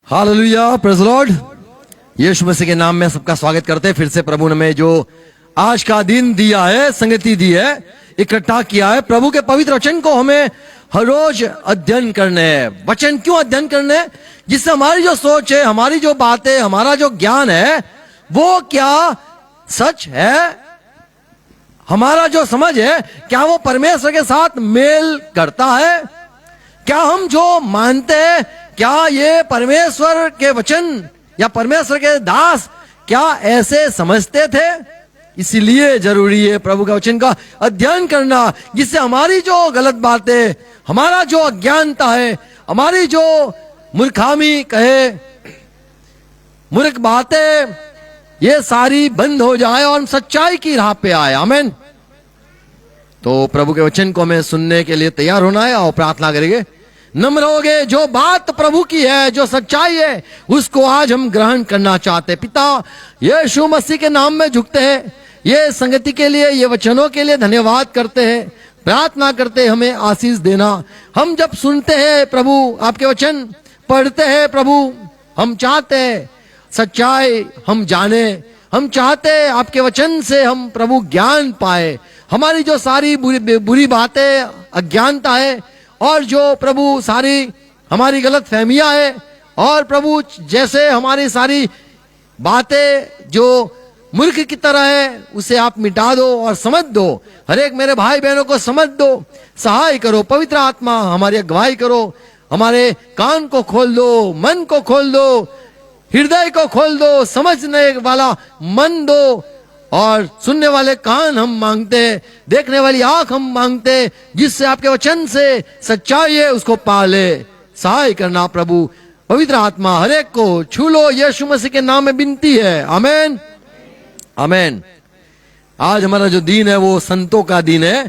Hallelujah, praise the Lord. यीशु मसीह के नाम में सबका स्वागत करते हैं। फिर से प्रभु ने हमें जो आज का दिन दिया है, संगति दी है, इकट्ठा किया है। प्रभु के पवित्र वचन को हमें हर रोज अध्ययन करने हैं। वचन क्यों अध्ययन करने हैं? जिससे हमारी जो सोच है, हमारी जो बातें, हमारा जो ज्ञान है, वो क्या सच है, हमारा जो समझ है क्या वो परमेश्वर के साथ मेल करता है? क्या हम जो मानते हैं, क्या ये परमेश्वर के वचन या परमेश्वर के दास क्या ऐसे समझते थे? इसीलिए जरूरी है प्रभु का वचन का अध्ययन करना, जिससे हमारी जो गलत बातें, हमारा जो अज्ञानता है, हमारी जो मूर्खामी कहे, मूर्ख बातें, ये सारी बंद हो जाए और हम सच्चाई की राह पे आए। आमीन। तो प्रभु के वचन को हमें सुनने के लिए तैयार होना है और प्रार्थना करेंगे, नम्र होगे। जो बात प्रभु की है, जो सच्चाई है, उसको आज हम ग्रहण करना चाहते हैं। पिता यीशु मसीह के नाम में झुकते हैं, ये संगति के लिए, ये वचनों के लिए धन्यवाद करते हैं, प्रार्थना करते हैं हमें आशीष देना। हम जब सुनते हैं प्रभु, आपके वचन पढ़ते हैं प्रभु, हम चाहते हैं सच्चाई हम जाने, हम चाहते हैं आपके वचन से हम प्रभु ज्ञान पाए। हमारी जो सारी बुरी बातें, अज्ञानता है, और जो प्रभु सारी हमारी गलत फहमियां है, और प्रभु जैसे हमारी सारी बातें जो मूर्ख की तरह है, उसे आप मिटा दो और समझ दो। हर एक मेरे भाई बहनों को समझ दो, सहाय करो। पवित्र आत्मा हमारी अगुवाई करो, हमारे कान को खोल दो, मन को खोल दो, हृदय को खोल दो, समझने वाला मन दो, और सुनने वाले कान हम मांगते, देखने वाली आंख हम मांगते, जिससे आपके वचन से सच्चाई है उसको पाले। सहाय करना प्रभु। पवित्र आत्मा हर एक को छू लो, यीशु मसीह के नाम में विनती है। आमीन, आमीन। आज हमारा जो दिन है वो संतों का दिन है।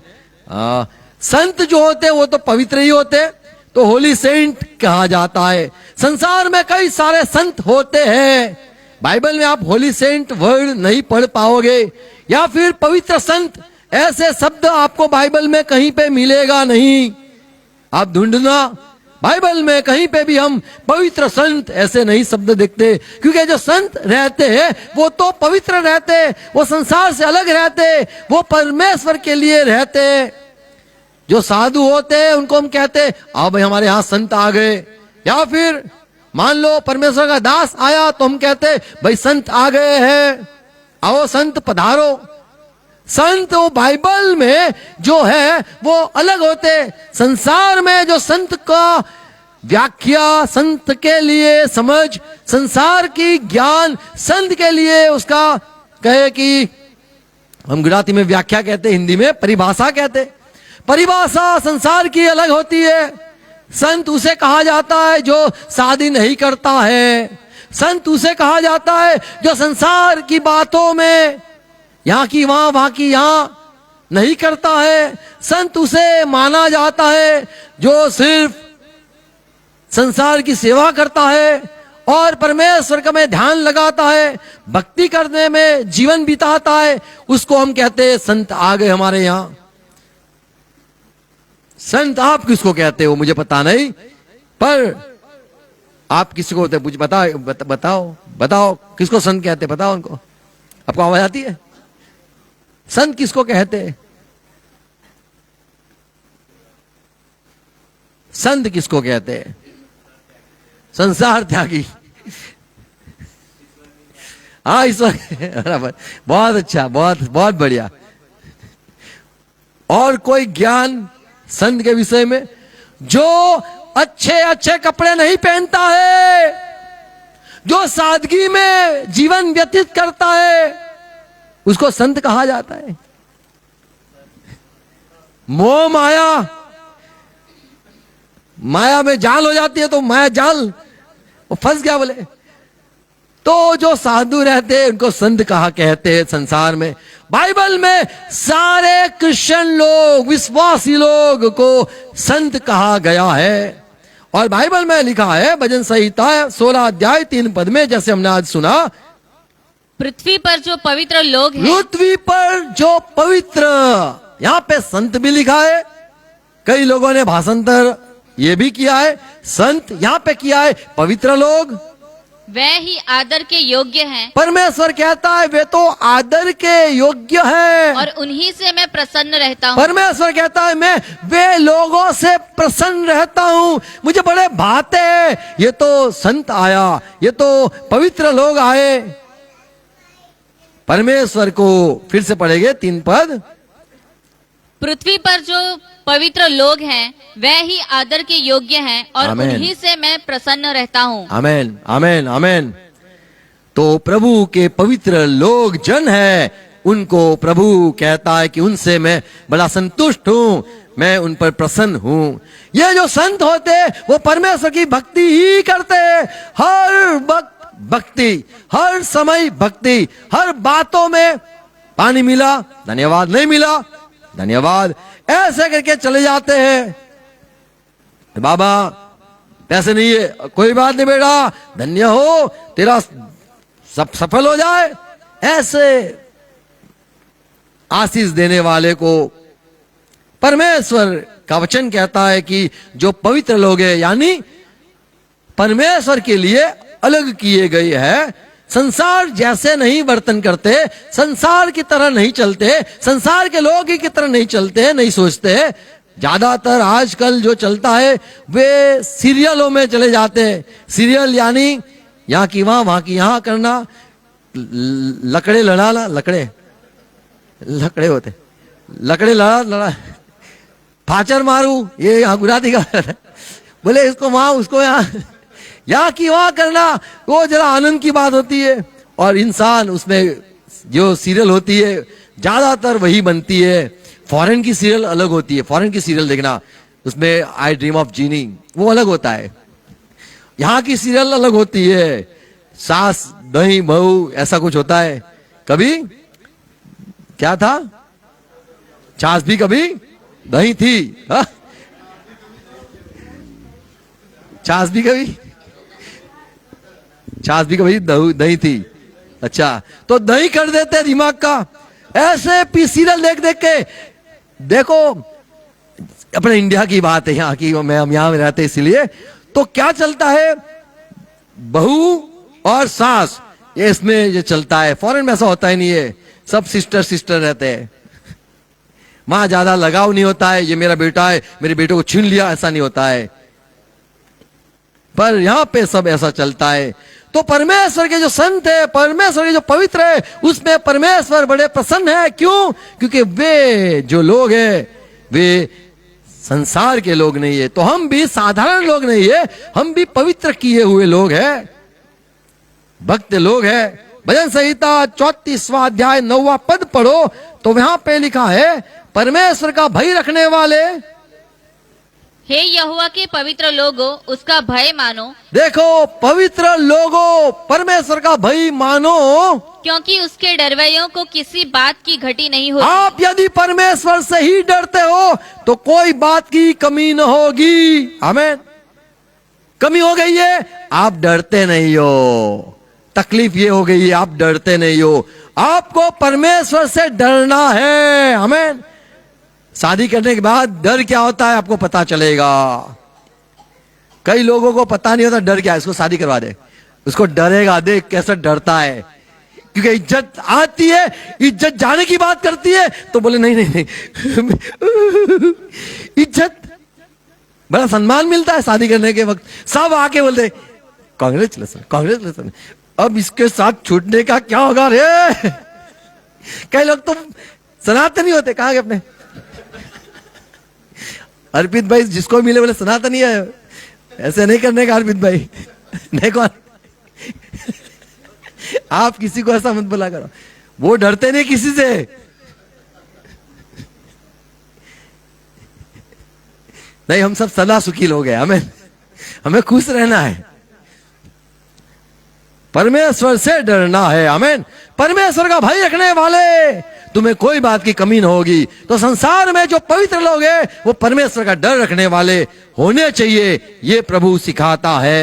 संत जो होते हैं वो तो पवित्र ही होते, तो होली सेंट कहा जाता है। संसार में कई सारे संत होते हैं। बाइबल में आप होली सेंट वर्ड नहीं पढ़ पाओगे, या फिर पवित्र संत, ऐसे शब्द आपको बाइबल में कहीं पे मिलेगा नहीं। आप ढूंढना, बाइबल में कहीं पे भी हम पवित्र संत ऐसे नहीं शब्द देखते, क्योंकि जो संत रहते हैं वो तो पवित्र रहते, वो संसार से अलग रहते, वो परमेश्वर के लिए रहते। जो साधु होते हैं उनको हम कहते आओ भाई हमारे यहाँ संत आ गए, या फिर मान लो परमेश्वर का दास आया तो हम कहते भाई संत आ गए हैं, आओ संत पधारो। संत वो बाइबल में जो है वो अलग होते। संसार में जो संत का व्याख्या, संत के लिए समझ, संसार की ज्ञान, संत के लिए उसका कहे कि हम गुजराती में व्याख्या कहते, हिंदी में परिभाषा कहते। परिभाषा संसार की अलग होती है। संत उसे कहा जाता है जो शादी नहीं करता है। संत उसे कहा जाता है जो संसार की बातों में यहाँ की वहां, वहां की यहाँ नहीं करता है। संत उसे माना जाता है जो सिर्फ संसार की सेवा करता है और परमेश्वर का में ध्यान लगाता है, भक्ति करने में जीवन बिताता है। उसको हम कहते हैं संत आ गए हमारे यहाँ। संत आप किसको कहते हो मुझे पता नहीं, पर आप किसको होते मुझे बताओ, बताओ किसको संत कहते, बताओ उनको। आपको आवाज आती है? संत किसको कहते? संत किसको कहते? संसार त्यागी। हाँ, इस बराबर, बहुत अच्छा, बहुत बहुत बढ़िया। और कोई ज्ञान संत के विषय में? जो अच्छे अच्छे कपड़े नहीं पहनता है, जो सादगी में जीवन व्यतीत करता है, उसको संत कहा जाता है। मोह माया, माया में जाल हो जाती है तो माया जाल, वो फंस गया बोले। तो जो साधु रहते हैं उनको संत कहा कहते हैं संसार में। बाइबल में सारे क्रिश्चियन लोग, विश्वासी लोग को संत कहा गया है। और बाइबल में लिखा है भजन संहिता 16 अध्याय 3 पद में, जैसे हमने आज सुना, पृथ्वी पर जो पवित्र लोग हैं, पृथ्वी पर जो पवित्र, यहाँ पे संत भी लिखा है। कई लोगों ने भाषांतर ये भी किया है, संत यहां पे किया है, पवित्र लोग वह ही आदर के योग्य हैं परमेश्वर कहता है वे तो आदर के योग्य है। और उन्हीं से मैं प्रसन्न रहता हूँ। परमेश्वर कहता है मैं वे लोगों से प्रसन्न रहता हूं, मुझे बड़े भाते हैं। ये तो संत आया, ये तो पवित्र लोग आए। परमेश्वर को फिर से पढ़ेंगे 3 पद। पृथ्वी पर जो पवित्र लोग हैं वह ही आदर के योग्य हैं और आमीन। उन्हीं से मैं प्रसन्न रहता हूँ। आमेन आमेन आमेन। तो प्रभु के पवित्र लोग जन है, उनको प्रभु कहता है कि उनसे मैं बड़ा संतुष्ट हूं, मैं उन पर प्रसन्न हूं। ये जो संत होते वो परमेश्वर की भक्ति ही करते, हर वक्त भक्ति, हर समय भक्ति, हर बातों में पानी मिला धन्यवाद, नहीं मिला धन्यवाद, ऐसे करके चले जाते हैं। बाबा पैसे नहीं है, कोई बात नहीं बेटा, धन्य हो, तेरा सब सफल हो जाए। ऐसे आशीष देने वाले को परमेश्वर का वचन कहता है कि जो पवित्र लोग हैं, यानी परमेश्वर के लिए अलग किए गए हैं, संसार जैसे नहीं बर्तन करते, संसार की तरह नहीं चलते, संसार के लोग की तरह नहीं चलते, नहीं सोचते। ज्यादातर आजकल जो चलता है वे सीरियलों में चले जाते हैं। सीरियल यानी यहाँ की वहां की यहाँ करना, लकड़े लड़ाना, लकड़े होते, लकड़े लड़ा फाचर मारू, ये यहाँ गुजराती का बोले इसको वहां उसको यहाँ की वहां करना, वो जरा आनंद की बात होती है। और इंसान उसमें जो सीरियल होती है ज्यादातर वही बनती है। फॉरेन की सीरियल अलग होती है, फॉरेन की सीरियल देखना, उसमें आई ड्रीम ऑफ जीनी, वो अलग होता है। यहाँ की सीरियल अलग होती है, सास दही बहू ऐसा कुछ होता है। कभी क्या था, छाछ भी कभी दही थी, हा? छाछ भी कभी दही थी। अच्छा, तो दही कर देते दिमाग का। ऐसे सीरियल देख देख के देखो, अपने इंडिया की बात है, यहाँ की, हम यहाँ में रहते इसलिए। तो क्या चलता है, बहू और सास, ये इसमें ये चलता है। फॉरेन में ऐसा होता ही नहीं है, सब सिस्टर रहते हैं, वहां ज्यादा लगाव नहीं होता है। ये मेरा बेटा है, मेरे बेटे को छीन लिया, ऐसा नहीं होता है। पर यहां पे सब ऐसा चलता है। तो परमेश्वर के जो संत है, परमेश्वर के जो पवित्र है, उसमें परमेश्वर बड़े प्रसन्न है। क्यों? क्योंकि वे जो लोग हैं वे संसार के लोग नहीं है। तो हम भी साधारण लोग नहीं है, हम भी पवित्र किए हुए लोग हैं, भक्त लोग हैं। भजन संहिता 34वां अध्याय 9वां पद पढ़ो तो वहां पे लिखा है, परमेश्वर का भय रखने वाले, हे यहोवा के पवित्र लोगों, उसका भय मानो। देखो, पवित्र लोगों, परमेश्वर का भय मानो, क्योंकि उसके डरवैयों को किसी बात की घटी नहीं होती। आप यदि परमेश्वर से ही डरते हो तो कोई बात की कमी न होगी। आमीन। कमी हो गई है, आप डरते नहीं हो। तकलीफ ये हो गई है, आप डरते नहीं हो। आपको परमेश्वर से डरना है। आमीन। शादी करने के बाद डर क्या होता है आपको पता चलेगा। कई लोगों को पता नहीं होता डर क्या है, इसको शादी करवा दे, उसको डरेगा, देख कैसे डरता है। क्योंकि इज्जत आती है, इज्जत जाने की बात करती है तो बोले नहीं नहीं नहीं इज्जत, बड़ा सम्मान मिलता है शादी करने के वक्त। सब आके बोलते कांग्रेचुलेशन कांग्रेचुलेशन, अब इसके साथ छूटने का क्या होगा रे। कई लोग तो सनातनी होते, कहाँ गए अपने अर्पित भाई, जिसको मिले बोले सनातनी है, ऐसे नहीं करने का अर्पित भाई। नहीं कौन आप किसी को ऐसा मत बोला करो, वो डरते नहीं किसी से। नहीं, हम सब सदा सुखी लोग हैं, हमें खुश रहना है, परमेश्वर से डरना है। आमीन। परमेश्वर का भय रखने वाले, तुम्हें कोई बात की कमी न होगी। तो संसार में जो पवित्र लोग हैं वो परमेश्वर का डर रखने वाले होने चाहिए, ये प्रभु सिखाता है।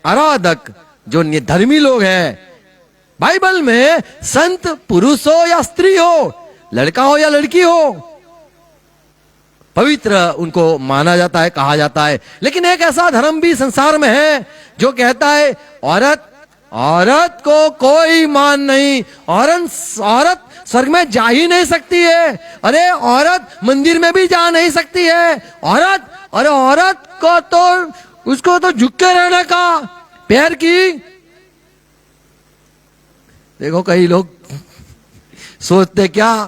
आराधक जो धर्मी लोग हैं, बाइबल में संत पुरुष हो या स्त्री हो, लड़का हो या लड़की हो, पवित्र उनको माना जाता है, कहा जाता है। लेकिन एक ऐसा धर्म भी संसार में है जो कहता है औरत को कोई मान नहीं, औरत स्वर्ग में जा ही नहीं सकती है, अरे औरत मंदिर में भी जा नहीं सकती है, औरत को तो उसको तो झुक के रहने का, पैर की। देखो कई लोग सोचते क्या,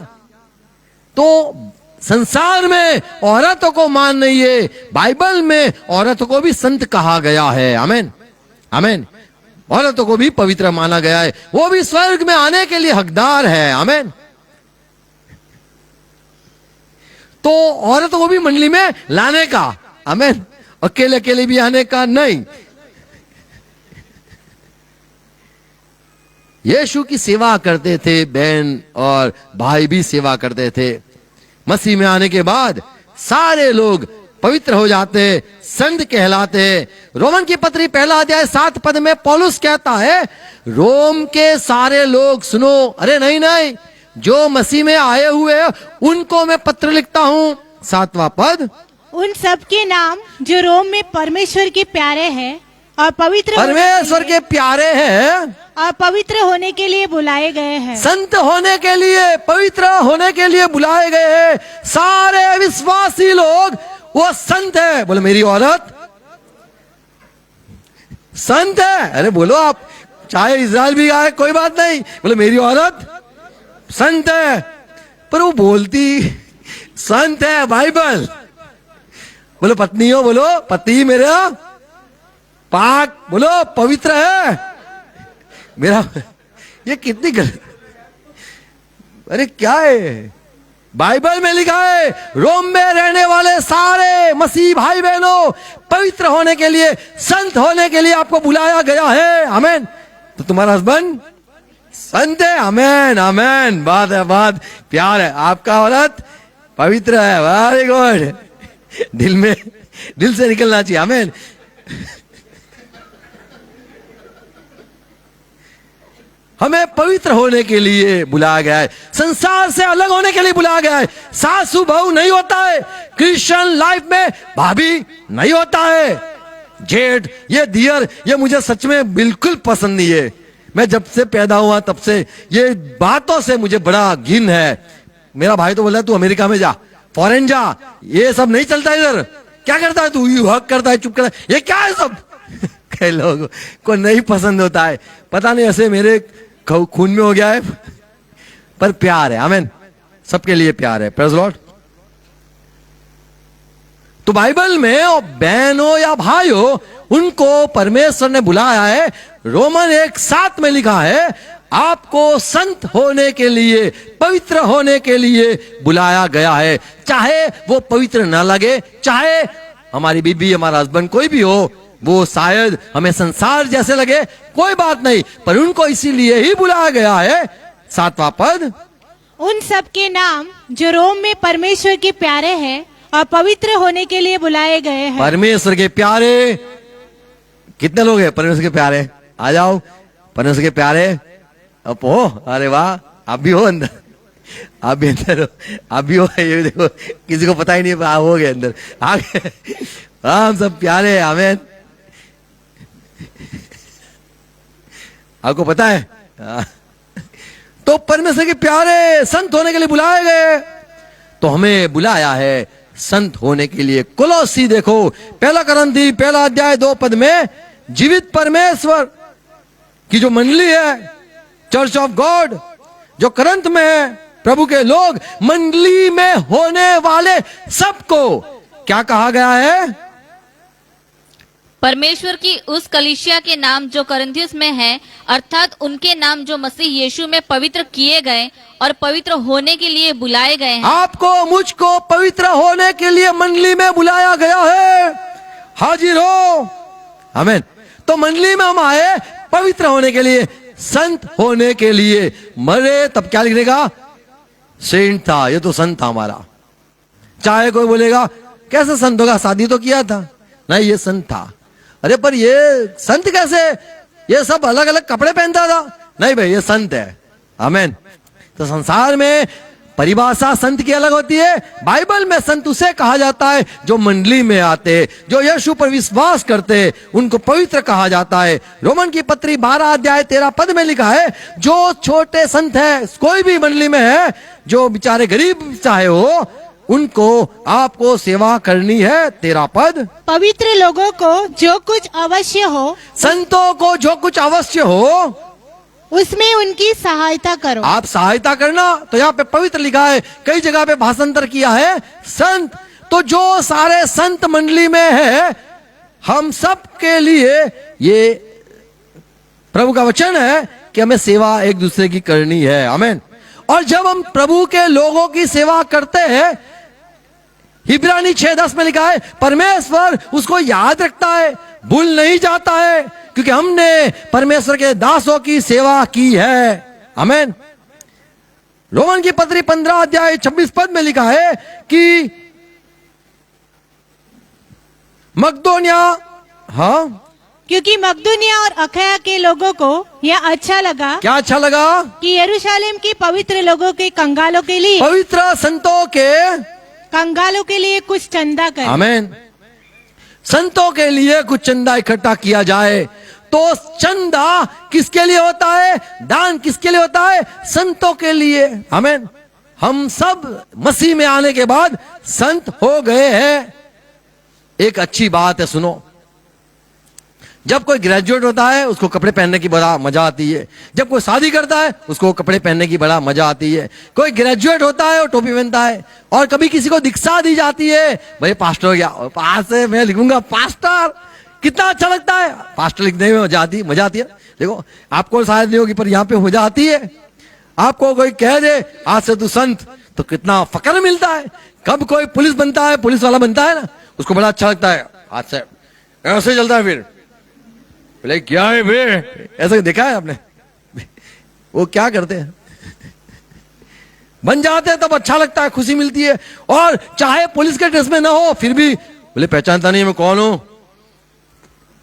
तो संसार में औरतों को मान नहीं है, बाइबल में औरतों को भी संत कहा गया है। आमीन आमीन। औरतों को भी पवित्र माना गया है, वो भी स्वर्ग में आने के लिए हकदार है। आमीन। तो औरतों को भी मंडली में लाने का, आमीन, अकेले अकेले भी आने का नहीं। यीशु की सेवा करते थे, बहन और भाई भी सेवा करते थे। मसीह में आने के बाद सारे लोग पवित्र हो जाते, संत कहलाते। रोमन की पत्री 1:7 में पौलुस कहता है, रोम के सारे लोग सुनो, अरे नहीं, जो मसीह में आए हुए उनको मैं पत्र लिखता हूं। 7वां पद, उन सब के नाम जो रोम में परमेश्वर के प्यारे हैं और परमेश्वर के प्यारे हैं और पवित्र होने के लिए बुलाए गए हैं। संत होने के लिए, पवित्र होने के लिए बुलाए गए हैं। सारे विश्वासी लोग वो संत है। बोलो मेरी औरत संत है। अरे बोलो आप, चाहे इजराइल भी आए कोई बात नहीं, बोलो मेरी औरत संत है। पर वो बोलती संत है बाइबल। बोलो पत्नी हो, बोलो पति मेरा पाक, बोलो पवित्र है मेरा। ये कितनी गलत, अरे क्या है, बाइबल में लिखा है रोम में रहने वाले सारे मसीह भाई बहनों, पवित्र होने के लिए, संत होने के लिए आपको बुलाया गया है। आमीन। तो तुम्हारा हस्बैंड संत है। आमीन आमीन। बात है, बात प्यार है, आपका औरत पवित्र है। Very good. दिल से निकलना चाहिए। आमीन। हमें पवित्र होने के लिए बुलाया गया है, संसार से अलग होने के लिए बुलाया गया है। सासू बहू नहीं होता है क्रिश्चियन लाइफ में, भाभी नहीं होता है, जेठ, ये दियर, ये मुझे सच में बिल्कुल पसंद नहीं है। मैं जब से पैदा हुआ तब से ये बातों से मुझे बड़ा घिन है। मेरा भाई तो बोला तू अमेरिका में जा, फॉरेन जा, ये सब नहीं चलता इधर। क्या करता है तू, यू हक करता है, चुप करता है, ये क्या है सब। कई लोगों को नहीं पसंद होता है, पता नहीं, ऐसे मेरे खून में हो गया है, पर प्यार है। आमीन। सबके लिए प्यार है। Praise Lord. तो बाइबल में बहनों या भाइयों, उनको परमेश्वर ने बुलाया है। रोमन 1:7 में लिखा है, आपको संत होने के लिए, पवित्र होने के लिए बुलाया गया है। चाहे वो पवित्र ना लगे, चाहे हमारी बीबी, हमारा हस्बैंड कोई भी हो, वो शायद हमें संसार जैसे लगे, कोई बात नहीं, पर उनको इसीलिए ही बुलाया गया है। 7वां पद, उन सब के नाम जो रोम में परमेश्वर के प्यारे हैं और पवित्र होने के लिए बुलाए गए हैं। परमेश्वर के प्यारे कितने लोग हैं? परमेश्वर के प्यारे आ जाओ, परमेश्वर के प्यारे। अब हो, अरे वाह, आप भी हो अंदर, आप भी अंदर हो, आप भी हो। ये देखो, किसी को पता ही नहीं, हो गए अंदर, आ गए। हम सब प्यारे। आमीन। आपको पता है, तो परमेश्वर के प्यारे संत होने के लिए बुलाए गए। तो हमें बुलाया है संत होने के लिए। कोलोसी देखो, 1 कुरिन्थी 1:2 में, जीवित परमेश्वर की जो मंडली है, चर्च ऑफ गॉड जो करंत में है, प्रभु के लोग, मंडली में होने वाले सबको क्या कहा गया है? परमेश्वर की उस कलीसिया के नाम जो करंथियस में है, अर्थात उनके नाम जो मसीह यीशु में पवित्र किए गए और पवित्र होने के लिए बुलाए गए हैं। आपको मुझको पवित्र होने के लिए मंडली में बुलाया गया है। हाजिर हो। आमीन। तो मंडली में हम आए पवित्र होने के लिए, संत होने के लिए। मरे तब क्या लिखने का? सेंट था, ये तो संत था हमारा। चाहे कोई बोलेगा कैसे संत होगा, शादी तो किया था, नहीं ये संत था। अरे पर ये संत कैसे, ये सब अलग अलग कपड़े पहनता था, नहीं भाई ये संत है। आमीन। तो संसार में परिभाषा संत की अलग होती है। बाइबल में संत उसे कहा जाता है जो मंडली में आते, जो यीशु पर विश्वास करते, उनको पवित्र कहा जाता है। रोमन की पत्री 12 अध्याय 13 पद में लिखा है, जो छोटे संत है, कोई भी मंडली में है, जो बेचारे गरीब चाहे हो, उनको आपको सेवा करनी है। 13 पद, पवित्र लोगों को जो कुछ अवश्य हो, संतों को जो कुछ अवश्य हो उसमें उनकी सहायता करो। आप सहायता करना, तो यहाँ पे पवित्र लिखा है, कई जगह पे भाषांतर किया है संत। तो जो सारे संत मंडली में है, हम सब के लिए ये प्रभु का वचन है कि हमें सेवा एक दूसरे की करनी है। आमीन। और जब हम प्रभु के लोगों की सेवा करते हैं, इब्रानी 6:10 में लिखा है, परमेश्वर उसको याद रखता है, भूल नहीं जाता है, क्योंकि हमने परमेश्वर के दासों की सेवा की है। आमीन। रोमन की पत्री 15 अध्याय 26 पद में लिखा है कि मकदोनिया, हाँ, क्योंकि मकदूनिया और अखया के लोगों को यह अच्छा लगा क्या अच्छा लगा कि यरूशलेम के पवित्र लोगों के कंगालों के लिए कंगालों के लिए कुछ चंदा करें। आमीन। संतों के लिए कुछ चंदा इकट्ठा किया जाए। तो चंदा किसके लिए होता है? दान किसके लिए होता है? संतों के लिए। आमीन। हम सब मसीह में आने के बाद संत हो गए हैं। एक अच्छी बात है, सुनो, जब कोई ग्रेजुएट होता है उसको कपड़े पहनने की बड़ा मजा आती है। जब कोई शादी करता है उसको कपड़े पहनने की बड़ा मजा आती है। कोई ग्रेजुएट होता है और टोपी पहनता है। और कभी किसी को दीक्षा दी जाती है, भाई पास्टर हो गया, पास से मैं लिखूंगा पास्टर, कितना अच्छा लगता है। पास्टर लिखने में मजा आती है। देखो, आपको शायद नहीं होगी पर यहाँ पे मजा आती है। आपको कोई कह दे आज से तू संत, तो कितना फक्र मिलता है। कब कोई पुलिस बनता है, पुलिस वाला बनता है ना, उसको बड़ा अच्छा लगता है, आज से ऐसे चलता है। फिर बोले क्या है बे, ऐसा देखा है आपने? वो क्या करते हैं, बन जाते हैं तब अच्छा लगता है, खुशी मिलती है। और चाहे पुलिस के ड्रेस में ना हो फिर भी बोले पहचानता नहीं मैं कौन हूं।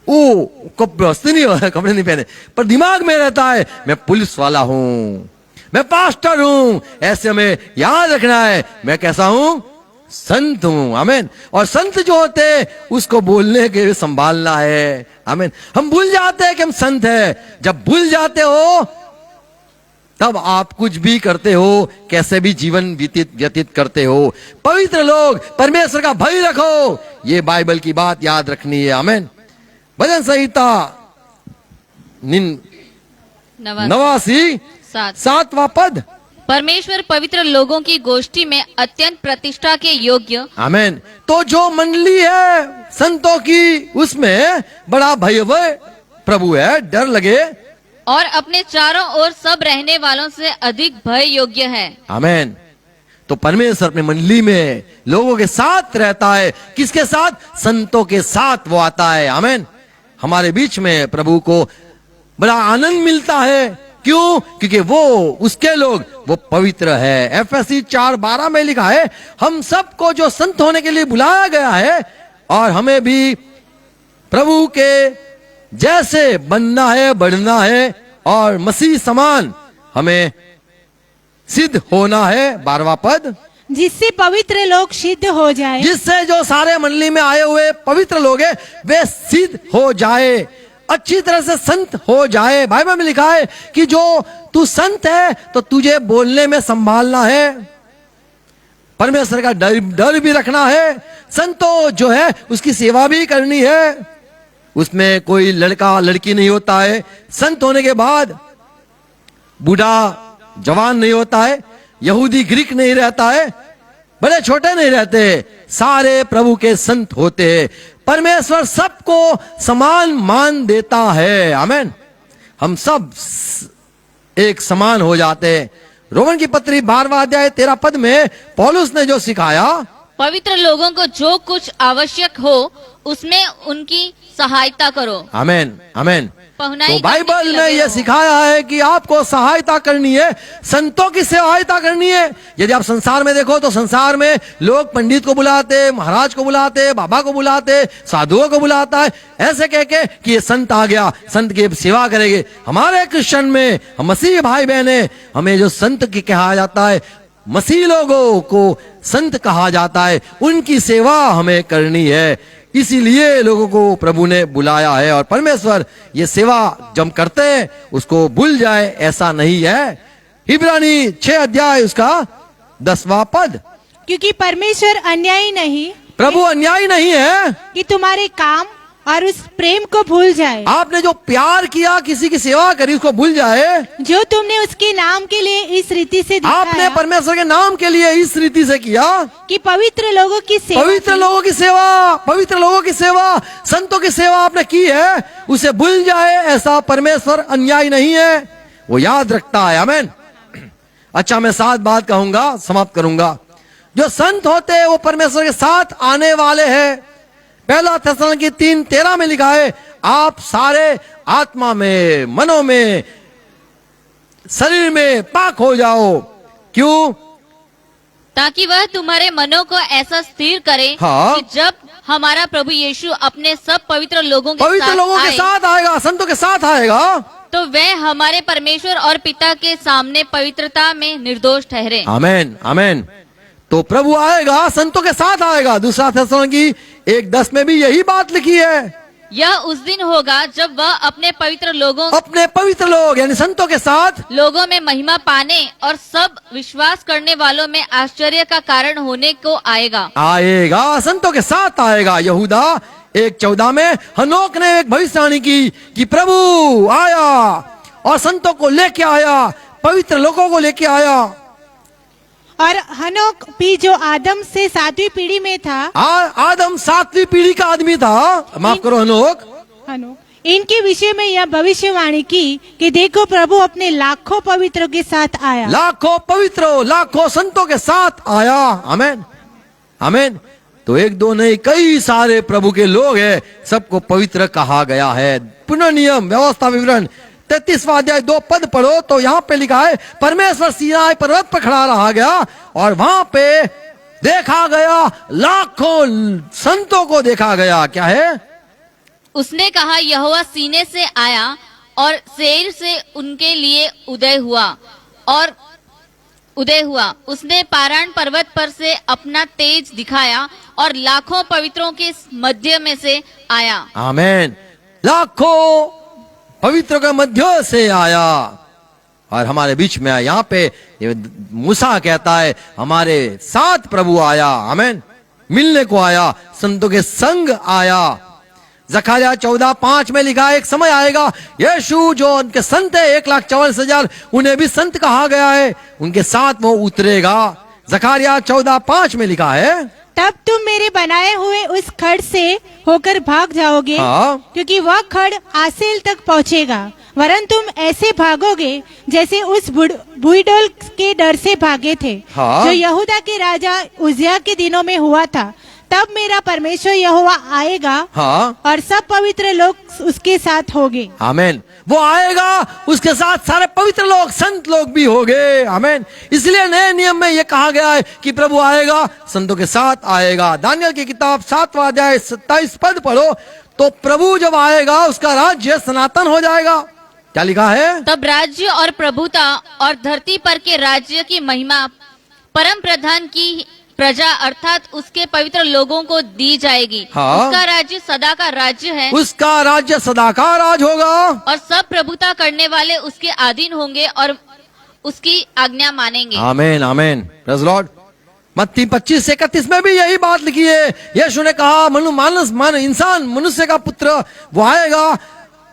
ओ कपड़े नहीं हो, कपड़े नहीं पहने, पर दिमाग में रहता है मैं पुलिस वाला हूं, मैं पास्टर हूं। ऐसे हमें याद रखना है मैं कैसा हूं, संत हूं। आमीन। और संत जो होते हैं उसको बोलने के संभालना है। आमीन। हम भूल जाते हैं कि हम संत हैं। जब भूल जाते हो तब आप कुछ भी करते हो, कैसे भी जीवन व्यतीत करते हो। पवित्र लोग, परमेश्वर का भय रखो, ये बाइबल की बात याद रखनी है। आमीन। भजन संहिता 89 7वां पद, परमेश्वर पवित्र लोगों की गोष्ठी में अत्यंत प्रतिष्ठा के योग्य। आमीन। तो जो मंडली है संतों की, उसमें बड़ा भयभय प्रभु है, डर लगे, और अपने चारों ओर सब रहने वालों से अधिक भय योग्य है। आमीन। तो परमेश्वर अपने मंडली में लोगों के साथ रहता है। किसके साथ? संतों के साथ वो आता है। आमीन। हमारे बीच में प्रभु को बड़ा आनंद मिलता है। क्यों? क्योंकि वो उसके लोग, वो पवित्र है। एफएससी 4:12 में लिखा है, हम सबको जो संत होने के लिए बुलाया गया है और हमें भी प्रभु के जैसे बनना है, बढ़ना है और मसीह समान हमें सिद्ध होना है। 12वां पद, जिससे पवित्र लोग सिद्ध हो जाए, जिससे जो सारे मंडली में आए हुए पवित्र लोग हैं वे सिद्ध हो जाए, अच्छी तरह से संत हो जाए। बाइबल में लिखा है कि जो तू संत है तो तुझे बोलने में संभालना है, परमेश्वर का डर भी रखना है, संतों जो है उसकी सेवा भी करनी है। उसमें कोई लड़का लड़की नहीं होता है। संत होने के बाद बूढ़ा जवान नहीं होता है, यहूदी ग्रीक नहीं रहता है, बड़े छोटे नहीं रहते, सारे प्रभु के संत होते हैं। परमेश्वर सबको समान मान देता है। आमीन। हम सब एक समान हो जाते हैं। रोमन की पत्री 12वां अध्याय 13 पद में पौलुस ने जो सिखाया, पवित्र लोगों को जो कुछ आवश्यक हो उसमें उनकी सहायता करो। आमीन। आमीन। पहुनाई तो बाइबल करने के ने लगे यह हो। सिखाया है कि आपको सहायता करनी है, संतों की सहायता करनी है। यदि आप संसार में देखो तो संसार में लोग पंडित को बुलाते, महाराज को बुलाते, बाबा को बुलाते, साधुओं को बुलाता है, ऐसे कह के कि ये संत आ गया, संत की सेवा करेंगे। हमारे क्रिश्चियन में, हम मसीह भाई बहन, हमें जो संत की कहा जाता है मसीह लोगों को संत कहा जाता है, उनकी सेवा हमें करनी है। इसीलिए लोगों को प्रभु ने बुलाया है। और परमेश्वर ये सेवा जब करते हैं उसको भूल जाए ऐसा नहीं है। इब्रानी 6 अध्याय उसका 10वां पद। क्योंकि परमेश्वर अन्यायी नहीं, प्रभु अन्यायी नहीं है कि तुम्हारे काम और उस प्रेम को भूल जाए आपने जो प्यार किया, किसी की सेवा करी, उसको भूल जाए। जो तुमने उसके नाम के लिए इस रीति से आपने दिखाया परमेश्वर के नाम के लिए इस रीति से किया। कि पवित्र लोगों की सेवा पवित्र लोगों की सेवा, पवित्र लोगों की सेवा, संतों की सेवा आपने की है, उसे भूल जाए ऐसा परमेश्वर अन्यायी नहीं है, वो याद रखता है। आमीन। अच्छा, मैं 7 बात कहूंगा, समाप्त करूंगा। जो संत होते हैं वो परमेश्वर के साथ आने वाले हैं। पहला थिस्सलुनीकी 3:13 में लिखा है, आप सारे आत्मा में, मनों में, शरीर में पाक हो जाओ। क्यों? ताकि वह तुम्हारे मनों को ऐसा स्थिर करे हाँ। कि जब हमारा प्रभु यीशु अपने सब पवित्र लोगों के पवित्र साथ लोगों के आए, साथ आएगा, संतों के साथ आएगा, तो वह हमारे परमेश्वर और पिता के सामने पवित्रता में निर्दोष ठहरे। आमीन, आमीन। तो प्रभु आएगा, संतों के साथ आएगा। दूसरा थिस्सलुनीकी 1:10 में भी यही बात लिखी है। यह उस दिन होगा जब वह अपने पवित्र लोग यानी संतों के साथ लोगों में महिमा पाने और सब विश्वास करने वालों में आश्चर्य का कारण होने को आएगा। संतों के साथ आएगा। यहूदा 1:14 में हनोक ने एक भविष्यवाणी की कि प्रभु आया और संतों को लेके आया, पवित्र लोगों को लेके आया। और हनोक भी जो आदम से 7वीं पीढ़ी में था, आदम 7वीं पीढ़ी का आदमी था, माफ करो हनोक, इनके विषय में यह भविष्यवाणी की कि देखो प्रभु अपने लाखों पवित्रों के साथ आया। लाखों पवित्रों, लाखों संतों के साथ आया। आमीन, आमीन। तो 1-2 नहीं, कई सारे प्रभु के लोग हैं, सबको पवित्र कहा गया है। पुनः नियम व्यवस्था विवरण 33वां अध्याय 2 पद पढ़ो तो यहाँ पे लिखा है, परमेश्वर सीनाई पर्वत पर खड़ा रहा गया और वहां पे देखा गया, लाखों संतों को देखा गया। क्या है? उसने कहा, यहोवा सीने से आया और सेईर से उनके लिए उदय हुआ। उसने पारान पर्वत पर से अपना तेज दिखाया और लाखों पवित्रों के मध्य में से आया। आमीन। लाखों पवित्रों के मध्य से आया और हमारे बीच में आया। यहाँ पे मूसा कहता है, हमारे साथ प्रभु आया। आमीन। मिलने को आया, संतों के संग आया। जकरिया 14:5 में लिखा है, एक समय आएगा यीशु जो उनके संत है 1,44,000 उन्हें भी संत कहा गया है, उनके साथ वो उतरेगा। जकरिया 14:5 में लिखा है, तब तुम मेरे बनाए हुए उस खड़ से होकर भाग जाओगे। हाँ। क्योंकि वह खड़ आसेल तक पहुँचेगा, वरन तुम ऐसे भागोगे जैसे उस भूईडोल के डर से भागे थे। हाँ। जो यहूदा के राजा उज्जियाह के दिनों में हुआ था। तब मेरा परमेश्वर यहोवा आएगा। हाँ। और सब पवित्र लोग उसके साथ होंगे। आमीन। वो आएगा, उसके साथ सारे पवित्र लोग, संत लोग भी होंगे। आमीन। इसलिए नए नियम में ये कहा गया है कि प्रभु आएगा, संतों के साथ आएगा। दानियल की किताब 7वां अध्याय 27 पद पढ़ो तो प्रभु जब आएगा उसका राज्य सनातन हो जाएगा। क्या लिखा है? तब राज्य और प्रभुता और धरती पर के राज्य की महिमा परम प्रधान की प्रजा अर्थात उसके पवित्र लोगों को दी जाएगी। हाँ। उसका राज्य सदा का राज्य है। उसका राज्य सदा का राज होगा और सब प्रभुता करने वाले उसके अधीन होंगे और उसकी आज्ञा मानेंगे। आमीन, आमीन। Praise the Lord. मत्ती 25:31 में भी यही बात लिखी है। यीशु ने कहा, मनुष्य का पुत्र वो आएगा,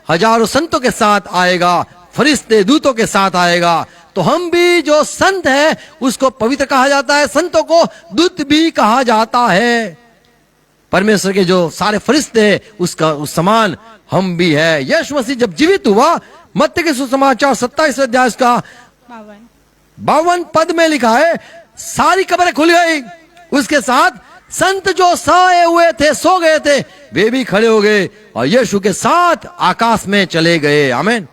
हजारों संतों के साथ आएगा, फरिश्ते दूतों के साथ आएगा। तो हम भी जो संत है उसको पवित्र कहा जाता है, संतों को दूत भी कहा जाता है। परमेश्वर के जो सारे फरिश्ते हैं उसका उस समान हम भी है। यीशु मसीह जब जीवित हुआ, मत्ती के सुसमाचार 27वें अध्याय का 52 पद में लिखा है, सारी कब्रें खुल गई, उसके साथ संत जो सोए हुए थे, सो गए थे, वे भी खड़े हो गए और यीशु के साथ आकाश में चले गए। आमीन।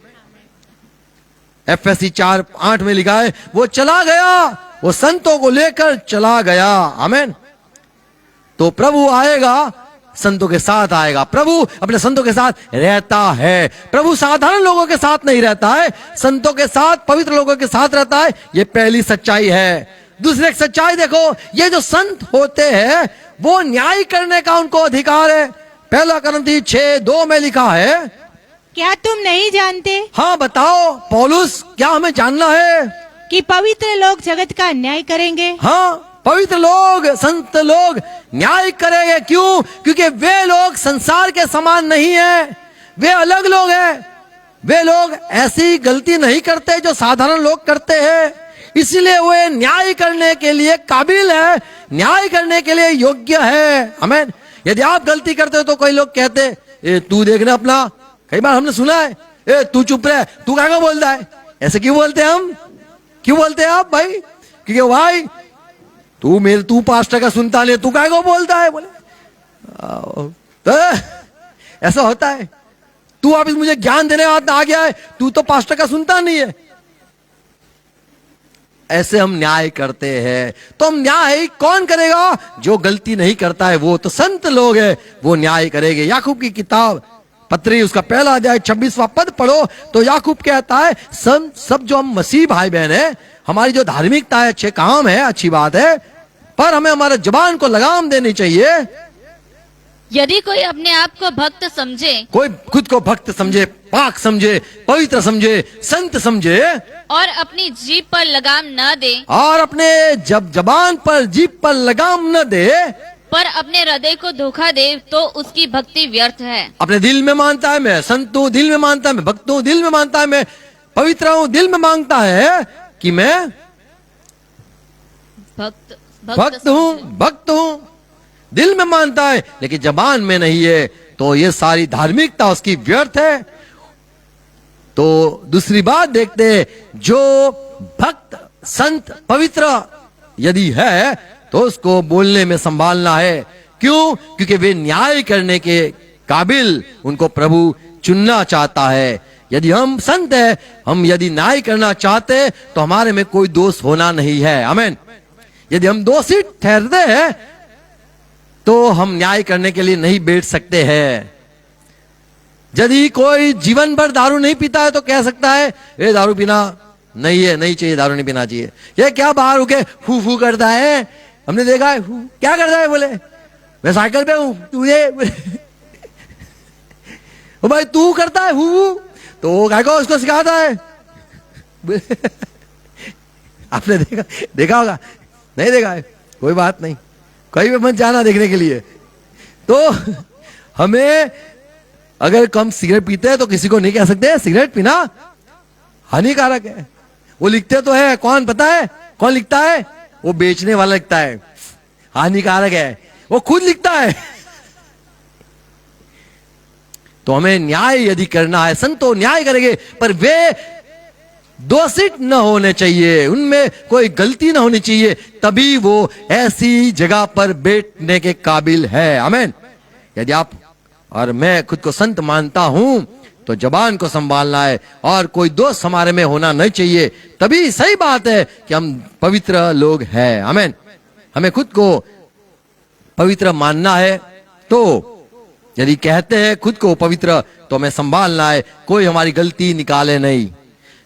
एफएससी 4:8 में लिखा है, वो चला गया, वो संतों को लेकर चला गया। आमीन। तो प्रभु आएगा, संतों के साथ आएगा। प्रभु अपने संतों के साथ रहता है। प्रभु साधारण लोगों के साथ नहीं रहता है, संतों के साथ, पवित्र लोगों के साथ रहता है। ये पहली सच्चाई है। दूसरी एक सच्चाई देखो, ये जो संत होते हैं वो न्याय करने का उनको अधिकार है। पहला करंती 6:2 में लिखा है। क्या तुम नहीं जानते हाँ बताओ पौलुस, क्या हमें जानना है? कि पवित्र लोग जगत का न्याय करेंगे? हाँ, पवित्र लोग, संत लोग न्याय करेंगे। क्यों? क्योंकि वे लोग संसार के समान नहीं है, वे अलग लोग हैं। वे लोग ऐसी गलती नहीं करते जो साधारण लोग करते हैं, इसलिए वे न्याय करने के लिए काबिल है, न्याय करने के लिए योग्य है। आमीन। यदि आप गलती करते हो तो कोई लोग कहते ए तू देखना अपना, कई बार हमने सुना है, ए तू चुप रहे, तू क्या को बोलता है? ऐसे क्यों बोलते हैं हम? क्यों बोलते हैं आप भाई? क्योंकि भाई तू पास्टर का सुनता नहीं, तू क्या को बोलता है? बोले तो ऐसा होता है, तू आप मुझे ज्ञान देने आ गया है, तू तो पास्टर का सुनता नहीं है। ऐसे हम न्याय करते हैं। तो हम न्याय कौन करेगा? जो गलती नहीं करता है, वो तो संत लोग हैं, वो न्याय करेंगे। याकूब की किताब पत्री उसका पहला अध्याय 26वां पद पढ़ो तो याकूब कहता है सब जो हम मसीह भाई बहन है, हमारी जो धार्मिकता है, अच्छे काम है, अच्छी बात है, पर हमें हमारे जुबान को लगाम देनी चाहिए। यदि कोई अपने आप को भक्त समझे, कोई खुद को भक्त समझे, पाक समझे, पवित्र समझे, संत समझे, और अपनी जीभ पर लगाम न दे, और अपने जबान पर, जीभ पर लगाम न दे, पर अपने हृदय को धोखा दे, तो उसकी भक्ति व्यर्थ है। अपने दिल में मानता है मैं संत हूं, दिल में मानता है मैं भक्त हूं, दिल में मानता है मैं पवित्र हूं, दिल में मांगता है कि मैं भक्त हूं, दिल में मानता है लेकिन जबान में नहीं है, तो ये सारी धार्मिकता उसकी व्यर्थ है। तो दूसरी बात देखते हैं, जो भक्त, संत, पवित्र यदि है तो उसको बोलने में संभालना है। क्यों? क्योंकि वे न्याय करने के काबिल उनको प्रभु चुनना चाहता है। यदि हम संत है, हम यदि न्याय करना चाहते तो हमारे में कोई दोष होना नहीं है। आमीन। यदि हम दोषी ठहरते हैं तो हम न्याय करने के लिए नहीं बैठ सकते हैं। यदि कोई जीवन भर दारू नहीं पीता है तो कह सकता है ये दारू पीना नहीं है, नहीं चाहिए, दारू नहीं पीना चाहिए। ये क्या बाहर होके फू फू करता है, हमने देखा है, क्या करता है? बोले मैं साइकिल पे हूं, तुझे ओ भाई तू करता है हु, तो क्या को उसको सिखाता है? आपने देखा होगा, नहीं देखा है, कोई बात नहीं, कहीं भी मत जाना देखने के लिए। तो हमें अगर कम सिगरेट पीते हैं तो किसी को नहीं कह सकते सिगरेट पीना हानिकारक है। वो लिखते तो है, कौन पता है कौन लिखता है? वो बेचने वाला लिखता है हानिकारक है, वो खुद लिखता है। तो हमें न्याय यदि करना है, संतो न्याय करेंगे, पर वे दोषित न होने चाहिए, उनमें कोई गलती न होनी चाहिए, तभी वो ऐसी जगह पर बैठने के काबिल है। आमीन। यदि आप और मैं खुद को संत मानता हूं तो जबान को संभालना है और कोई दोष हमारे में होना नहीं चाहिए, तभी सही बात है कि हम पवित्र लोग हैं। आमीन। हमें खुद को पवित्र मानना है, तो यदि कहते हैं खुद को पवित्र तो हमें संभालना है, कोई हमारी गलती निकाले नहीं।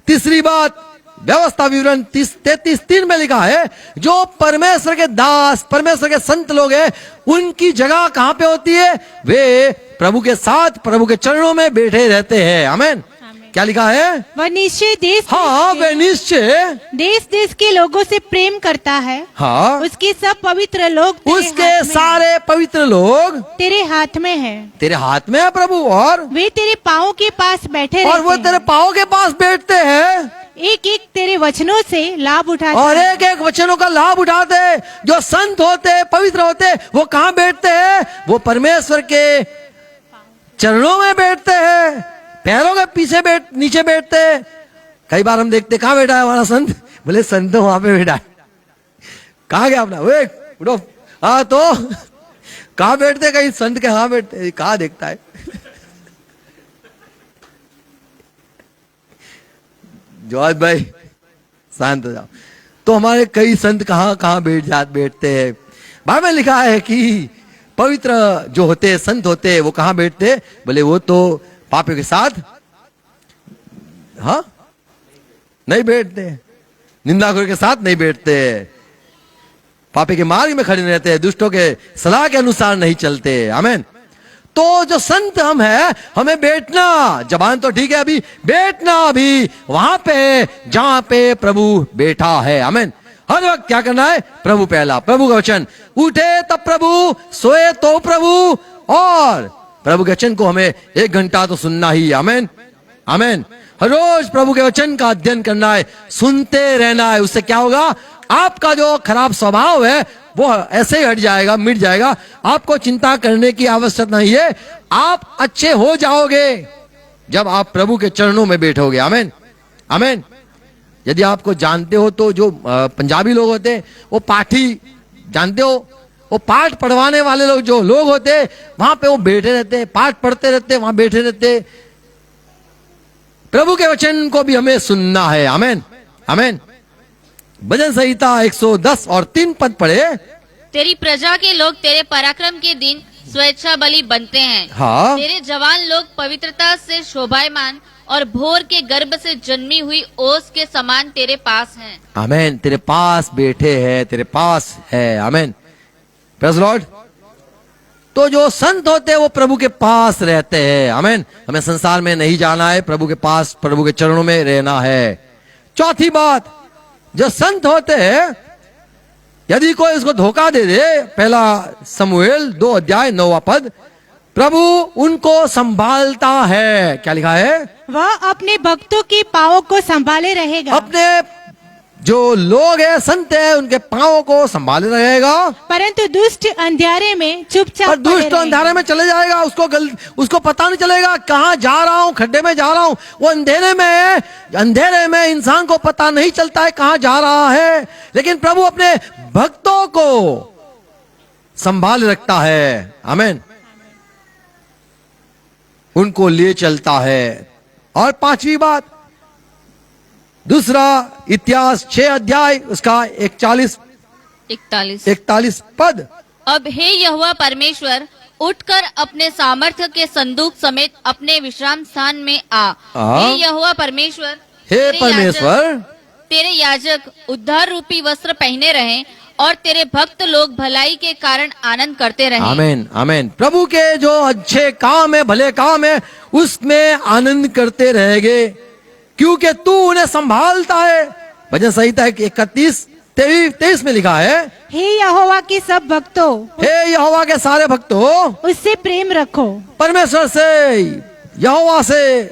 तीसरी बात, व्यवस्था विवरण 33:3 में लिखा है, जो परमेश्वर के दास, परमेश्वर के संत लोग हैं, उनकी जगह कहां पे होती है? वे प्रभु के साथ, प्रभु के चरणों में बैठे रहते हैं। आमीन। क्या लिखा है? वह निश्चय देश देश के लोगों से प्रेम करता है। हाँ, उसके सब पवित्र लोग, उसके सारे पवित्र लोग तेरे हाथ में है। तेरे हाथ में है प्रभु, और वे तेरे पाँव के पास बैठे और वो तेरे पाँव के पास बैठते हैं, एक एक तेरे वचनों से लाभ उठाते और एक एक वचनों का लाभ उठाते हैं। जो संत होते, पवित्र होते, वो कहाँ बैठते हैं? वो परमेश्वर के चरणों में बैठते हैं, पैरों के पीछे नीचे बैठते हैं। कई बार हम देखते कहाँ बैठा है हमारा संत, बोले संत वहां पे बैठा है। कहाँ गया अपना? वे उठो। हाँ, तो कहाँ बैठते? कहीं संत के हाँ बैठते, कहाँ देखता है? जवाब भाई शांत हो जाओ। तो हमारे कई संत कहाँ कहाँ बैठते हैं। बाइबल में लिखा है कि पवित्र जो होते, संत होते, वो कहाँ बैठते? बोले वो तो पापियों के साथ हाँ नहीं बैठते, निंदाखोर के साथ नहीं बैठते, पापी के मार्ग में खड़े नहीं रहते, दुष्टों के सलाह के अनुसार नहीं चलते। आमीन। तो जो संत हम है, हमें बैठना, जबान तो ठीक है, अभी बैठना अभी वहां पे जहां पे प्रभु बैठा है। आमीन। हर वक्त क्या करना है? प्रभु पहला, प्रभु का वचन। उठे तब प्रभु, सोए तो प्रभु, और प्रभु के वचन को हमें 1 घंटा तो सुनना ही। आमीन। आमीन। हर रोज प्रभु के वचन का अध्ययन करना है, सुनते रहना है। उससे क्या होगा? आपका जो खराब स्वभाव है वो ऐसे ही हट जाएगा, मिट जाएगा। आपको चिंता करने की आवश्यकता नहीं है, आप अच्छे हो जाओगे जब आप प्रभु के चरणों में बैठोगे। आमीन। आमीन। यदि आपको जानते हो तो जो पंजाबी लोग होते हैं वो पाठी, जानते हो, वो पाठ पढ़वाने वाले लोग जो लोग होते हैं वहां पे वो बैठे रहते हैं, पाठ पढ़ते रहते हैं, वहां बैठे रहते हैं। प्रभु के वचन को भी हमें सुनना है। आमीन। आमीन। भजन संहिता 110 और 3 पद पढ़े। तेरी प्रजा के लोग तेरे पराक्रम के दिन स्वेच्छा बलि बनते हैं। हाँ। तेरे जवान लोग पवित्रता से शोभायमान और भोर के गर्भ से जन्मी हुई ओस के समान तेरे पास हैं। आमीन। तेरे पास बैठे हैं, तेरे पास है। आमीन। Praise Lord. तो जो संत होते हैं वो प्रभु के पास रहते हैं। आमीन। हमें संसार में नहीं जाना है, प्रभु के पास, प्रभु के चरणों में रहना है। चौथी बात, जो संत होते हैं, यदि कोई उसको धोखा दे दे, पहला शमूएल 2 अध्याय 9वां पद, प्रभु उनको संभालता है। क्या लिखा है? वह अपने भक्तों की पाँवों को संभाले रहेगा। अपने जो लोग हैं, संत है, उनके पांवों को संभाले रहेगा। परंतु दुष्ट अंधेरे में चुपचाप और दुष्ट तो अंधेरे में चले जाएगा, उसको पता नहीं चलेगा कहाँ जा रहा हूँ, खड्डे में जा रहा हूँ। वो अंधेरे में इंसान को पता नहीं चलता है कहाँ जा रहा है, लेकिन प्रभु अपने भक्तों को संभाल रखता है। आमीन। उनको लिए चलता है। और 5वीं बात, दूसरा इतिहास 6 अध्याय उसका 41 पद। अब हे यहोवा परमेश्वर, उठकर अपने सामर्थ्य के संदूक समेत अपने विश्राम स्थान में आ। हे यहोवा परमेश्वर, हे परमेश्वर, तेरे याजक उद्धार रूपी वस्त्र पहने रहें और तेरे भक्त लोग भलाई के कारण आनंद करते रहें। आमीन। आमीन। प्रभु के जो अच्छे काम है, भले काम है, उसमें आनंद करते रहेंगे, क्योंकि तू उन्हें संभालता है। भजन संहिता 31-23 में लिखा है, हे यहोवा के सब भक्तों, हे यहोवा के सारे भक्तों, उससे प्रेम रखो। परमेश्वर से, यहोवा से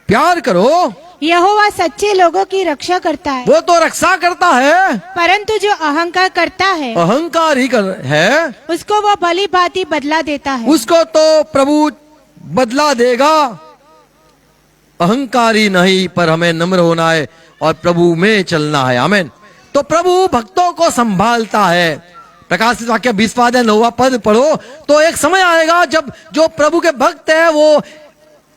प्यार करो। यहोवा सच्चे लोगों की रक्षा करता है। वो तो रक्षा करता है, परंतु जो अहंकार करता है, अहंकार ही है, उसको वो भली भांति बदला देता है। उसको तो प्रभु बदला देगा। अहंकारी नहीं, पर हमें नम्र होना है और प्रभु में चलना है। आमीन। तो प्रभु भक्तों को संभालता है। प्रकाशित वाक्य 20वां अध्याय 9वां पद पढ़ो तो एक समय आएगा जब जो प्रभु के भक्त है वो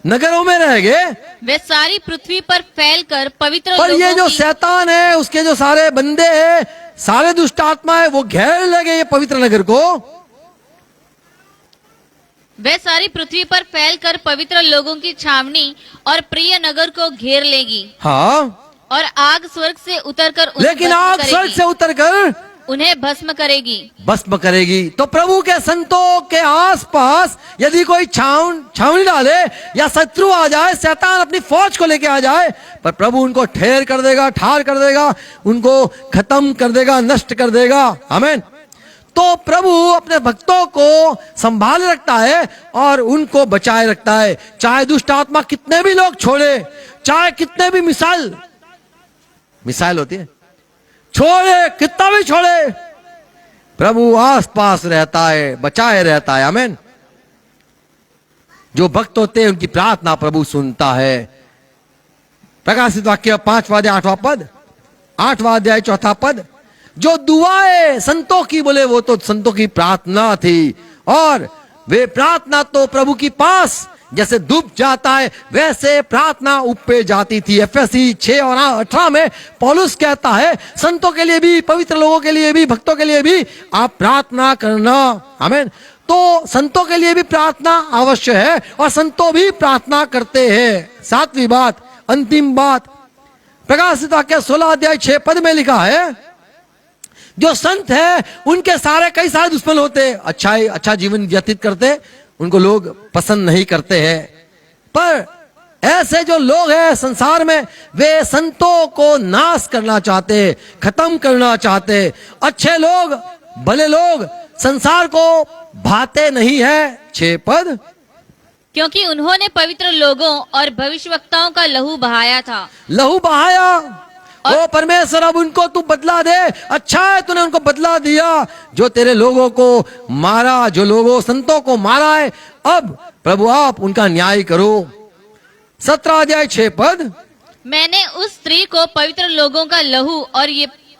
नगरों में रहेंगे, वे सारी पृथ्वी पर फैलकर पवित्र पर ये लोगों जो की शैतान है, उसके जो सारे बंदे हैं, सारे दुष्ट आत्मा है, वो घेर लेंगे ये पवित्र नगर को। वे सारी पृथ्वी पर फैलकर पवित्र लोगों की छावनी और प्रिय नगर को घेर लेगी। हाँ, और आग स्वर्ग से उतरकर लेकिन आग स्वर्ग से उतरकर उन्हें भस्म करेगी। भस्म करेगी। तो प्रभु के संतों के आसपास यदि कोई छावनी डाले या शत्रु आ जाए, शैतान अपनी फौज को लेके आ जाए, पर प्रभु उनको ठेर कर देगा, ठार कर देगा, उनको खत्म कर देगा, नष्ट कर देगा। आमीन। तो प्रभु अपने भक्तों को संभाल रखता है और उनको बचाए रखता है। चाहे दुष्ट आत्मा कितने भी लोग छोड़े, चाहे कितने भी मिसाइल होती है, छोड़े, कितना भी छोड़े, प्रभु आसपास रहता है, बचाए रहता है। आमीन। जो भक्त होते हैं उनकी प्रार्थना प्रभु सुनता है। प्रकाशित वाक्य 5वां अध्याय 8वां पद, 8वां अध्याय 4था पद, जो दुआएं संतों की बोले वो तो संतों की प्रार्थना थी, और वे प्रार्थना तो प्रभु की पास जैसे डूब जाता है वैसे प्रार्थना ऊपर जाती थी। एफएससी 6 और 18 में पौलुस कहता है संतों के लिए भी, पवित्र लोगों के लिए भी, भक्तों के लिए भी आप प्रार्थना करना। आमीन। तो संतों के लिए भी प्रार्थना अवश्य है और संतों भी प्रार्थना करते हैं। 7वीं बात, अंतिम बात, प्रकाशित वाक्य 16 अध्याय 6 पद में लिखा है, जो संत है उनके सारे कई सारे दुश्मन होते, अच्छा जीवन व्यतीत करते, उनको लोग पसंद नहीं करते हैं। पर ऐसे जो लोग हैं संसार में, वे संतों को नाश करना चाहते, खत्म करना चाहते। अच्छे लोग, भले लोग संसार को भाते नहीं है। 6 पद, क्योंकि उन्होंने पवित्र लोगों और भविष्यवक्ताओं का लहू बहाया था। लहू बहाया। ओ परमेश्वर, अब उनको तू बदला दे। अच्छा है तूने उनको बदला दिया, जो तेरे लोगों को मारा, जो लोगों संतों को मारा है। अब प्रभु आप उनका न्याय करो। 17 अध्याय 6 पद, मैंने उस स्त्री को पवित्र लोगों का लहू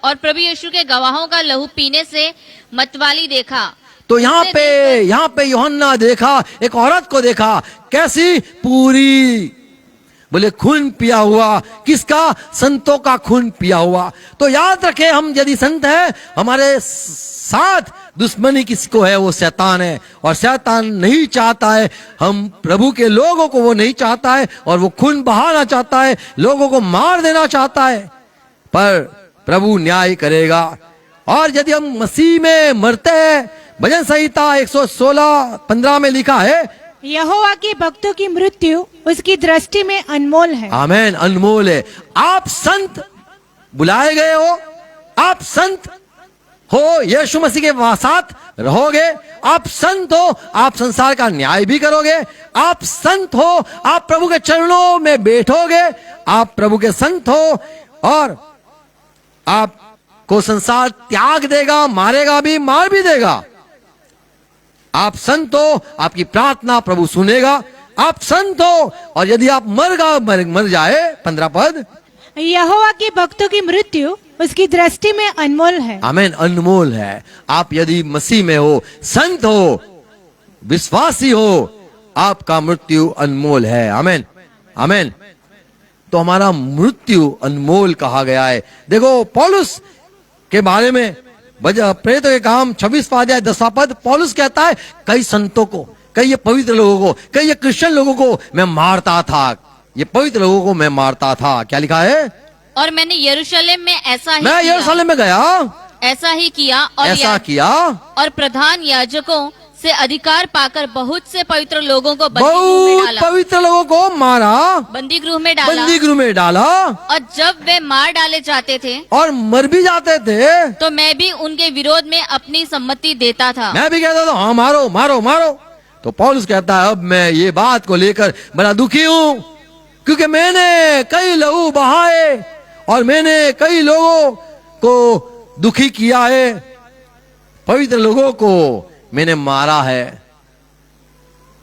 और प्रभु यीशु के गवाहों का लहू पीने से मतवाली देखा। तो यहाँ पे यूहन्ना देखा, एक औरत को देखा, कैसी? पूरी, बोले खून पिया हुआ। किसका? संतों का खून पिया हुआ। तो याद रखें, हम यदि संत है, हमारे साथ दुश्मनी किसको है? वो शैतान है। और शैतान नहीं चाहता है, हम प्रभु के लोगों को वो नहीं चाहता है, और वो खून बहाना चाहता है, लोगों को मार देना चाहता है। पर प्रभु न्याय करेगा। और यदि हम मसीह में मरते हैं, भजन संहिता 116:15 में लिखा है, यहोवा के भक्तों की मृत्यु उसकी दृष्टि में अनमोल है। आमेन, अनमोल है। आप संत बुलाए गए हो, आप संत हो, यीशु मसीह के साथ रहोगे। आप संत हो, आप संसार का न्याय भी करोगे। आप संत हो, आप प्रभु के चरणों में बैठोगे। आप प्रभु के संत हो, और आपको संसार त्याग देगा, मारेगा भी, मार भी देगा। आप संत हो, आपकी प्रार्थना प्रभु सुनेगा। आप संत हो, और यदि आप मर जाए, 15 पद, यहोवा के भक्तों की मृत्यु उसकी दृष्टि में अनमोल है। आमेन, अनमोल है। आप यदि मसीह में हो, संत हो, विश्वासी हो, आपका मृत्यु अनमोल है। आमेन, आमेन। तो हमारा मृत्यु अनमोल कहा गया है। देखो पौलुस के बारे में प्रेरितों के काम 26वां अध्याय 10वां पद, पौलुस कहता है, कई संतों को, कई ये पवित्र लोगों को, कई ये क्रिश्चियन लोगों को मैं मारता था, ये पवित्र लोगों को मैं मारता था। क्या लिखा है? और मैंने यरूशलेम में मैं यरूशलेम में गया, ऐसा ही किया, और प्रधान याजकों से अधिकार पाकर बहुत से पवित्र लोगों को पवित्र लोगों को मारा, बंदी गृह में डाला। और जब वे मार डाले जाते थे और मर भी जाते थे, तो मैं भी उनके विरोध में अपनी सम्मति देता था। मैं भी कहता था, हाँ मारो मारो मारो। तो पौलुस कहता है, अब मैं ये बात को लेकर बड़ा दुखी हूँ, क्योंकि मैंने कई लहू बहाए और मैंने कई लोगों को दुखी किया है, पवित्र लोगों को मैंने मारा है।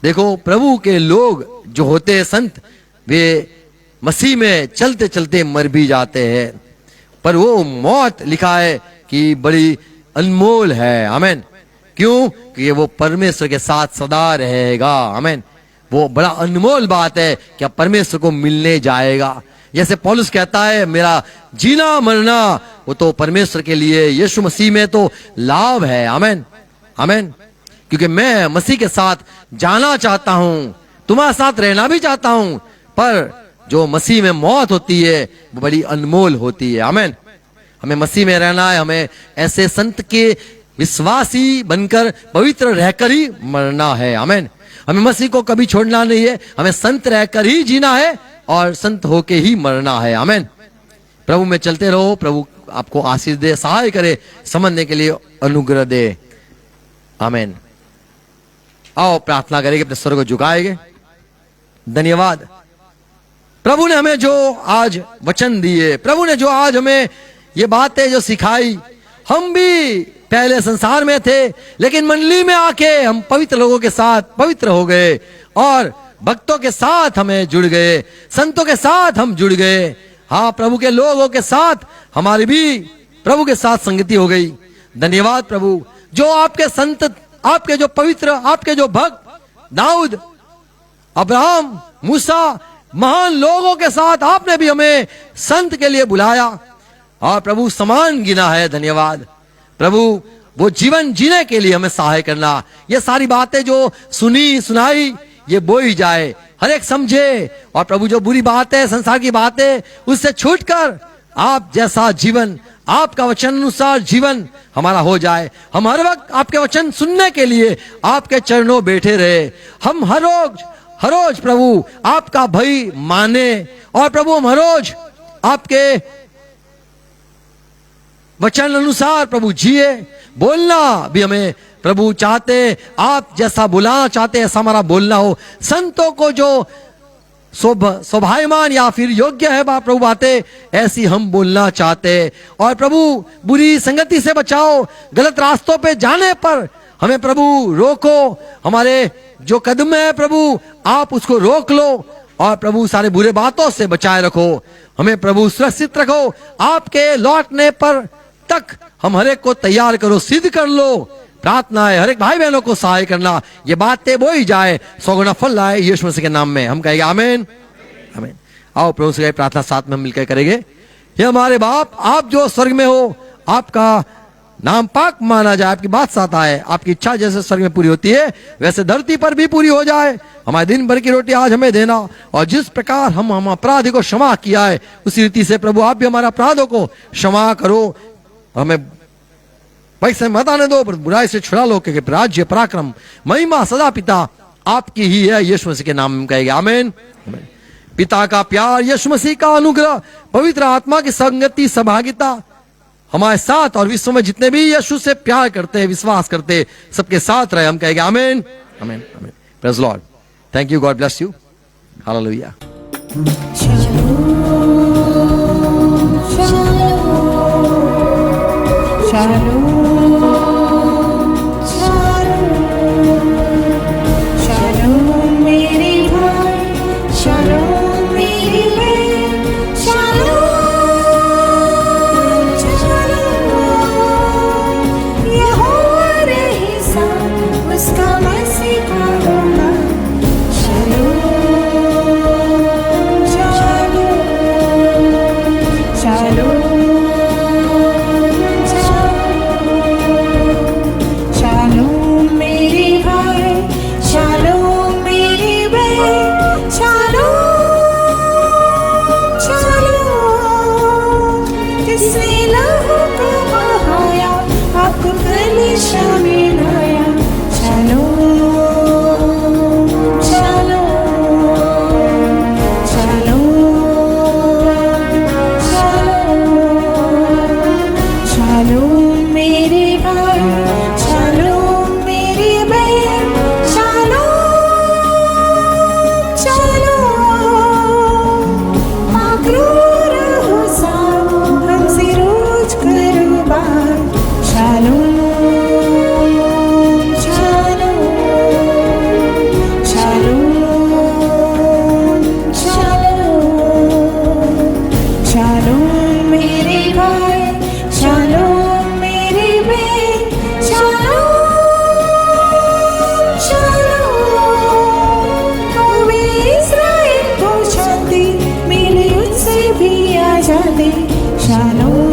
देखो प्रभु के लोग जो होते हैं संत, वे मसीह में चलते चलते मर भी जाते हैं, पर वो मौत लिखा है कि बड़ी अनमोल है। आमेन। क्यों? कि वो परमेश्वर के साथ सदा रहेगा। आमेन। वो बड़ा अनमोल बात है कि अब परमेश्वर को मिलने जाएगा। जैसे पौलुस कहता है, मेरा जीना मरना वो तो परमेश्वर के लिए, यीशु मसीह में तो लाभ है। आमेन, आमेन। क्योंकि मैं मसीह के साथ जाना चाहता हूं, तुम्हारे साथ रहना भी चाहता हूं, पर जो मसीह में मौत होती है वो बड़ी अनमोल होती है। आमेन। हमें मसीह में रहना है, हमें ऐसे संत के विश्वासी बनकर पवित्र रहकर ही मरना है। आमेन। हमें मसीह को कभी छोड़ना नहीं है, हमें संत रहकर ही जीना है और संत होके ही मरना है। आमेन। प्रभु में चलते रहो, प्रभु आपको आशीष दे, सहाय करे, समझने के लिए अनुग्रह दे। आमेन। आओ प्रार्थना करेंगे, अपने स्वर को झुकाएंगे। धन्यवाद प्रभु ने हमें जो आज वचन दिए, प्रभु ने जो आज हमें ये बातें जो सिखाई। हम भी पहले संसार में थे, लेकिन मंडली में आके हम पवित्र लोगों के साथ पवित्र हो गए और भक्तों के साथ हमें जुड़ गए, संतों के साथ हम जुड़ गए। हाँ, प्रभु के लोगों के साथ हमारी भी प्रभु के साथ संगति हो गई। धन्यवाद प्रभु, जो आपके संत, आपके जो पवित्र, आपके जो भक्त दाऊद, अब्राहम, मूसा, महान लोगों के साथ आपने भी हमें संत के लिए बुलाया और प्रभु समान गिना है। धन्यवाद प्रभु, वो जीवन जीने के लिए हमें सहाय करना। ये सारी बातें जो सुनी सुनाई ये बोई जाए, हर एक समझे, और प्रभु जो बुरी बात है, संसार की बातें, उससे छूटकर आप जैसा जीवन, आपका वचन अनुसार जीवन हमारा हो जाए। हम हर वक्त आपके वचन सुनने के लिए आपके चरणों बैठे रहे। हम हर रोज प्रभु आपका भय माने, और प्रभु हम हर रोज आपके वचन अनुसार प्रभु जिए। बोलना भी हमें प्रभु चाहते, आप जैसा बुलाना चाहते ऐसा हमारा बोलना हो। संतों को जो शोभायमान या फिर योग्य है प्रभु बातें, ऐसी हम बोलना चाहते। और प्रभु बुरी संगति से बचाओ, गलत रास्तों पे जाने पर हमें प्रभु रोको। हमारे जो कदम है प्रभु आप उसको रोक लो, और प्रभु सारे बुरे बातों से बचाए रखो। हमें प्रभु सुरक्षित रखो। आपके लौटने पर तक हम हर एक को तैयार करो, सिद्ध कर लो। प्रार्थना है हर एक भाई बहनों को सहाय करना, ये बातें बोई जाए, 100 गुना फल लाए यीशु मसीह के नाम में हम कहेंगे आमीन आमीन। आओ प्रभु से प्रार्थना साथ में हम मिलकर करेंगे। ये हमारे बाप, आप जो स्वर्ग में हो, आपका नाम पाक माना जाए, आपकी बात साथ आए, आपकी इच्छा जैसे स्वर्ग में पूरी होती है वैसे धरती पर भी पूरी हो जाए। हमारे दिन भर की रोटी आज हमें देना, और जिस प्रकार हम अपराधी को क्षमा किया है उसी रीति से प्रभु आप भी हमारे अपराधों को क्षमा करो। हमें पैसे मत आने दो, पर बुराई से छुड़ा लो, क्योंकि राज्य पराक्रम महिमा सदा पिता आपकी ही है। यीशु मसीह के नाम में कहेंगे आमीन आमीन। पिता का प्यार, यीशु मसीह का अनुग्रह, पवित्र आत्मा की संगति सहभागिता हमारे साथ और विश्व में जितने भी यीशु से प्यार करते हैं, विश्वास करते हैं, सबके साथ रहे। हम कहेंगे आमीन आमीन आमीन। Praise Lord. Thank you. God bless you. Hallelujah. Shalom.